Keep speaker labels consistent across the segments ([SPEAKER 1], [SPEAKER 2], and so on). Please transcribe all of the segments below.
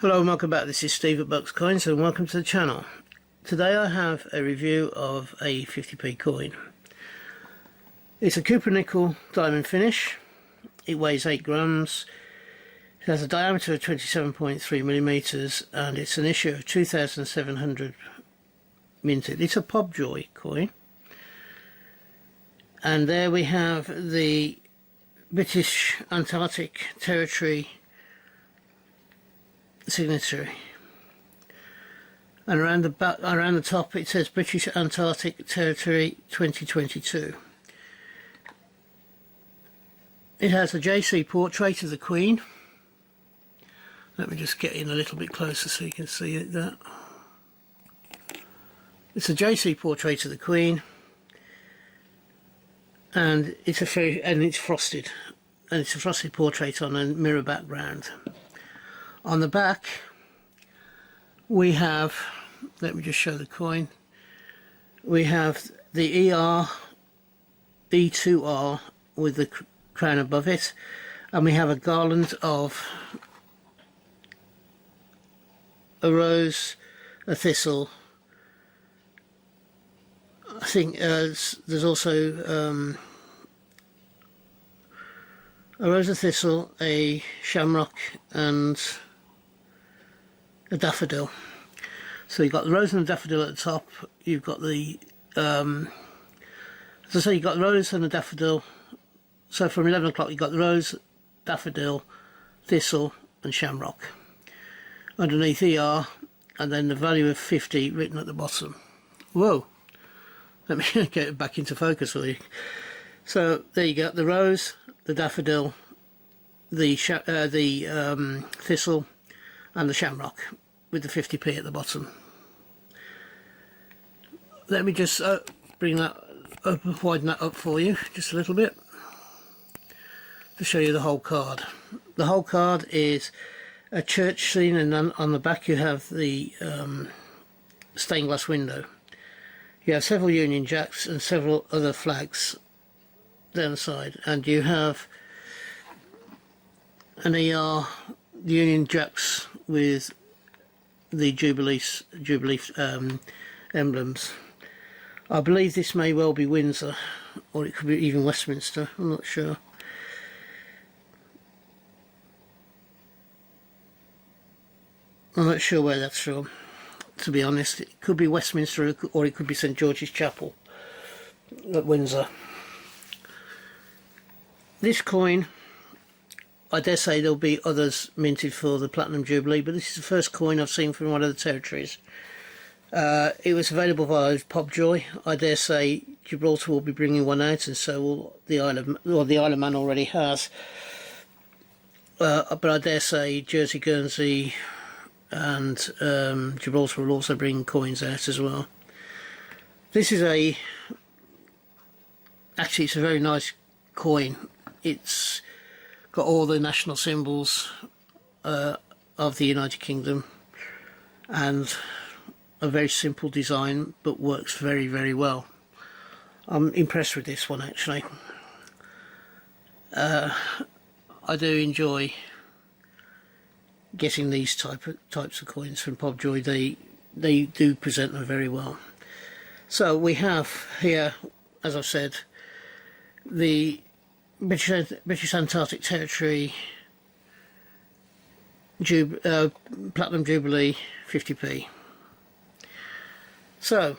[SPEAKER 1] Hello and welcome back. This is Steve at Bucks Coins and welcome to the channel. Today I have a review of a 50p coin. It's a Cooper nickel diamond finish. It weighs 8 grams. It has a diameter of 27.3 millimeters and it's an issue of 2700 minted. It's a Pobjoy coin. And there we have the British Antarctic Territory signatory, and around the top it says British Antarctic Territory 2022. It has a JC portrait of the Queen. Let me just get in a little bit closer so you can see it there. It's a JC portrait of the Queen, and it's frosted, and it's a frosted portrait on a mirror background. On the back we have, let me just show the coin, we have the E2R with the crown above it, and we have a garland of a rose, a thistle. I think there's also a rose, a thistle, a shamrock and a daffodil. So you've got the rose and the daffodil at the top. You've got the as I say, you've got the rose and the daffodil. So from 11 o'clock you've got the rose, daffodil, thistle and shamrock. Underneath ER, and then the value of 50 written at the bottom. Whoa, let me get it back into focus for you. So there you go, the rose, the daffodil, the thistle and the shamrock with the 50p at the bottom. Let me just bring that up, widen that up for you just a little bit to show you the whole card. The whole card is a church scene, and on the back you have the stained glass window. You have several Union Jacks and several other flags down the side, and you have an ER Union Jacks with the Jubilee emblems. I believe this may well be Windsor, or it could be even Westminster, I'm not sure. I'm not sure where that's from, to be honest. It could be Westminster or it could be St George's Chapel at Windsor. This coin, I dare say there'll be others minted for the Platinum Jubilee, but this is the first coin I've seen from one of the territories. It was available via Pobjoy. I dare say Gibraltar will be bringing one out, and so will the Isle of Man already has. But I dare say Jersey, Guernsey and Gibraltar will also bring coins out as well. This is actually it's a very nice coin. It's got all the national symbols of the United Kingdom, and a very simple design, but works very, very well. I'm impressed with this one actually. I do enjoy getting these types of coins from Pobjoy. They do present them very well. So we have here, as I've said, the British Antarctic Territory Platinum Jubilee 50p. So,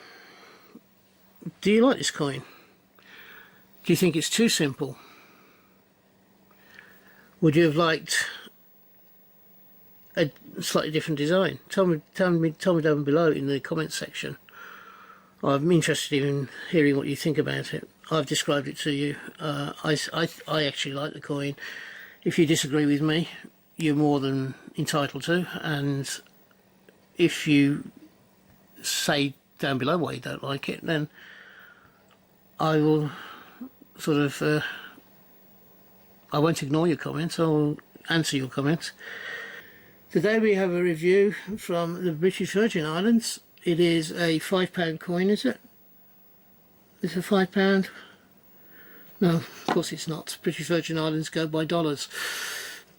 [SPEAKER 1] do you like this coin? Do you think it's too simple? Would you have liked a slightly different design? Tell me down below in the comments section. I'm interested in hearing what you think about it. I've described it to you. I actually like the coin. If you disagree with me, you're more than entitled to, and if you say down below why you don't like it, then I will sort of I won't ignore your comments. I'll answer your comments. Today we have a review from the British Virgin Islands. It is a £5 coin, is it? Is it £5? No, of course it's not. British Virgin Islands go by dollars.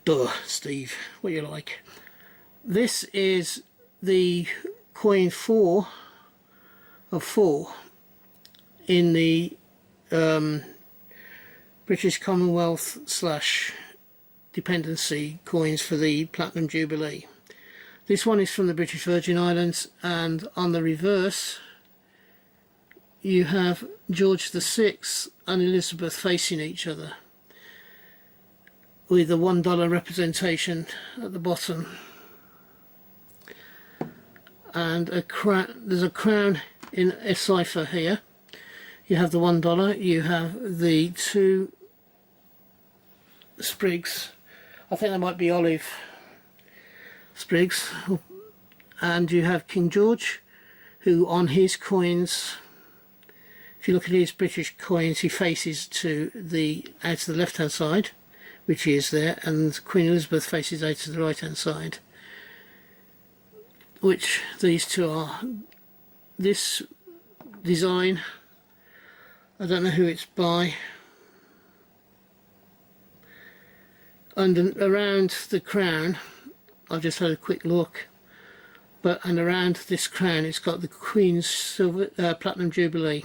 [SPEAKER 1] Duh, Steve, what you like. This is the coin 4 of 4 in the British Commonwealth / dependency coins for the Platinum Jubilee. This one is from the British Virgin Islands, and on the reverse you have George VI and Elizabeth facing each other, with a $1 representation at the bottom, and there's a crown in a cipher here. You have the $1, you have the 2 sprigs, I think they might be olive sprigs, and you have King George, who on his coins, if you look at his British coins, he faces to the out to the left hand side, which he is there, and Queen Elizabeth faces out to the right hand side, which these two are. This design, I don't know who it's by, and around the crown, I've just had a quick look, and around this crown it's got the Queen's Platinum Jubilee.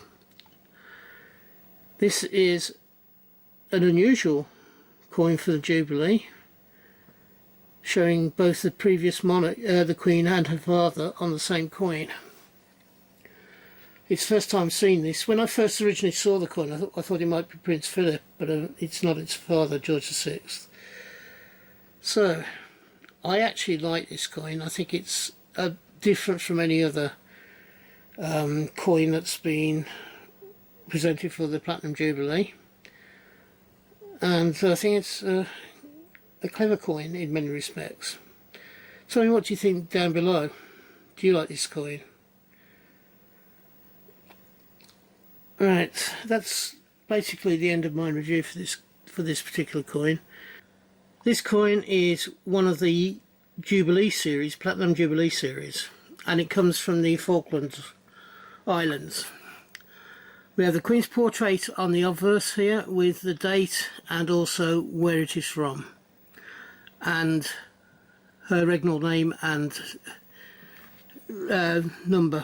[SPEAKER 1] This is an unusual coin for the Jubilee, showing both the previous monarch, the Queen and her father, on the same coin. It's the first time I've seen this. When I first originally saw the coin, I thought it might be Prince Philip, but it's not, it's father, George VI. So, I actually like this coin. I think it's different from any other coin that's been presented for the Platinum Jubilee. And I think it's a clever coin in many respects. Tell me, what do you think down below? Do you like this coin? Right, that's basically the end of my review for this particular coin. This coin is one of the Jubilee series, Platinum Jubilee series, and it comes from the Falkland Islands. We have the Queen's portrait on the obverse here, with the date and also where it is from, and her regnal name and number.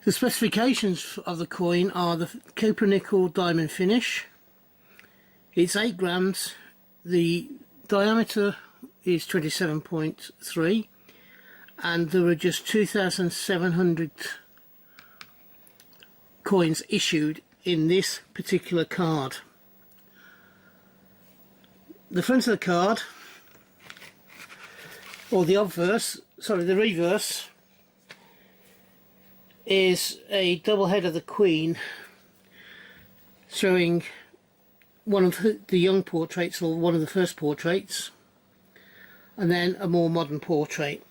[SPEAKER 1] The specifications of the coin are the copper nickel diamond finish. It's 8 grams, the diameter is 27.3, and there were just 2,700 coins issued in this particular card. The front of the card, or the obverse, sorry, the reverse, is a double head of the Queen, showing one of the young portraits, or one of the first portraits, and then a more modern portrait.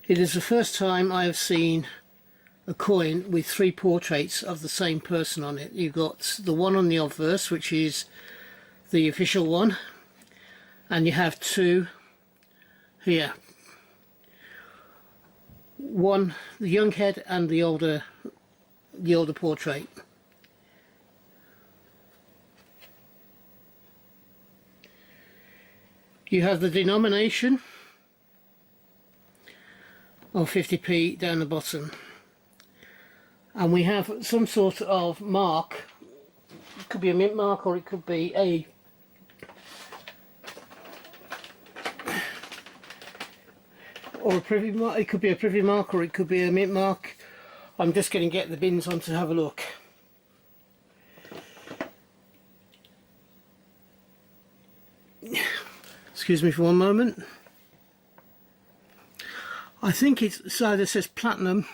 [SPEAKER 1] It is the first time I have seen a coin with 3 portraits of the same person on it. You've got the one on the obverse, which is the official one, and you have 2 here. One, the young head, and the older portrait. You have the denomination of 50p down the bottom, and we have some sort of mark. It could be a mint mark, or it could be a privy mark. It could be a privy mark, or it could be a mint mark. I'm just going to get the bins on to have a look. Excuse me for one moment. I think it's either says platinum.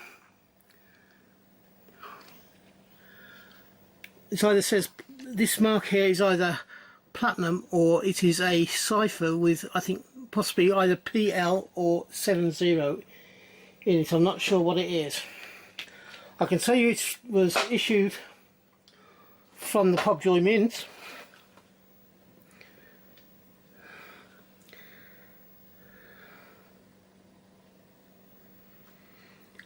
[SPEAKER 1] It either says, this mark here is either platinum, or it is a cipher with, I think, possibly either PL or 70 in it. I'm not sure what it is. I can tell you it was issued from the Pobjoy Mint.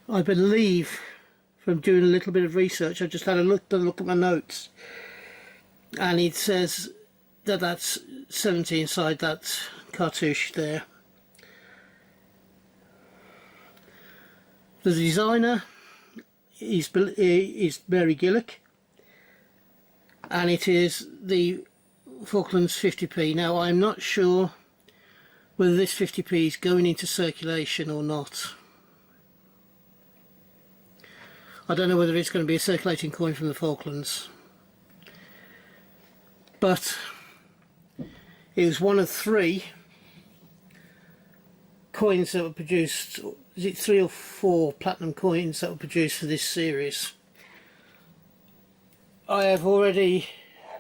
[SPEAKER 1] I believe, from doing a little bit of research, I just had a look at my notes, and it says that that's 70 inside that cartouche there. The designer is Mary Gillick, and it is the Falklands 50p. Now I'm not sure whether this 50p is going into circulation or not. I don't know whether it's going to be a circulating coin from the Falklands, but it was one of 3 coins that were produced. Is it 3 or 4 platinum coins that were produced for this series? I have already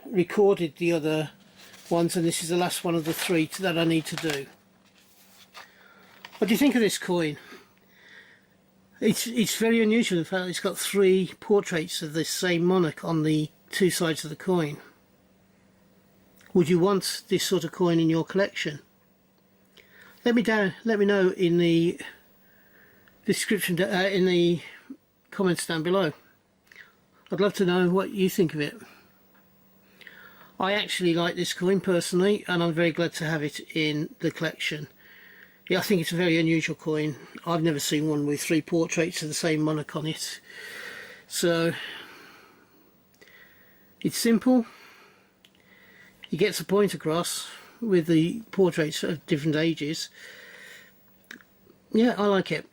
[SPEAKER 1] recorded the other ones, and this is the last one of the 3 that I need to do. What do you think of this coin? It's very unusual in fact that it's got 3 portraits of the same monarch on the 2 sides of the coin. Would you want this sort of coin in your collection? Let me know in the description, in the comments down below. I'd love to know what you think of it. I actually like this coin personally, and I'm very glad to have it in the collection. Yeah, I think it's a very unusual coin. I've never seen one with 3 portraits of the same monarch on it. So it's simple. He gets a point across with the portraits of different ages. Yeah, I like it.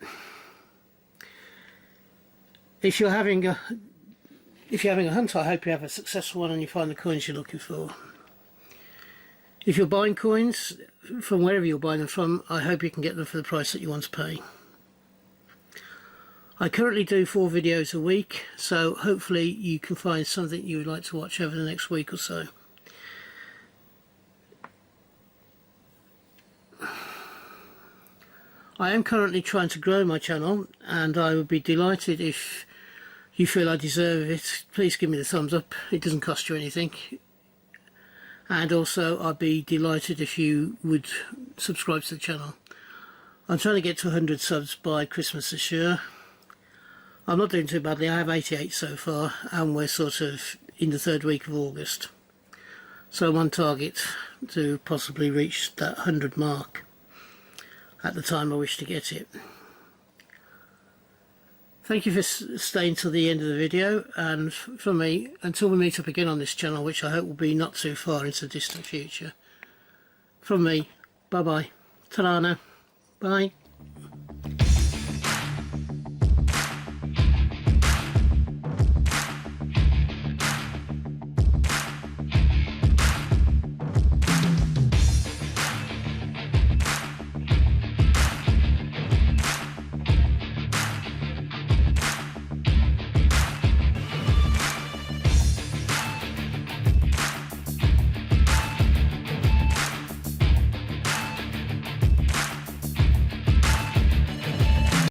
[SPEAKER 1] If you're having a hunt, I hope you have a successful one and you find the coins you're looking for. If you're buying coins from wherever you're buying them from, I hope you can get them for the price that you want to pay. I currently do 4 videos a week, so hopefully you can find something you would like to watch over the next week or so. I am currently trying to grow my channel, and I would be delighted if you feel I deserve it. Please give me the thumbs up. It doesn't cost you anything. And also I'd be delighted if you would subscribe to the channel. I'm trying to get to 100 subs by Christmas this year. I'm not doing too badly. I have 88 so far, and we're sort of in the 3rd week of August. So I'm on target to possibly reach that 100 mark at the time I wish to get it. Thank you for staying till the end of the video, and from me, until we meet up again on this channel, which I hope will be not too far into the distant future. From me, bye bye. Ta-ra now. Bye.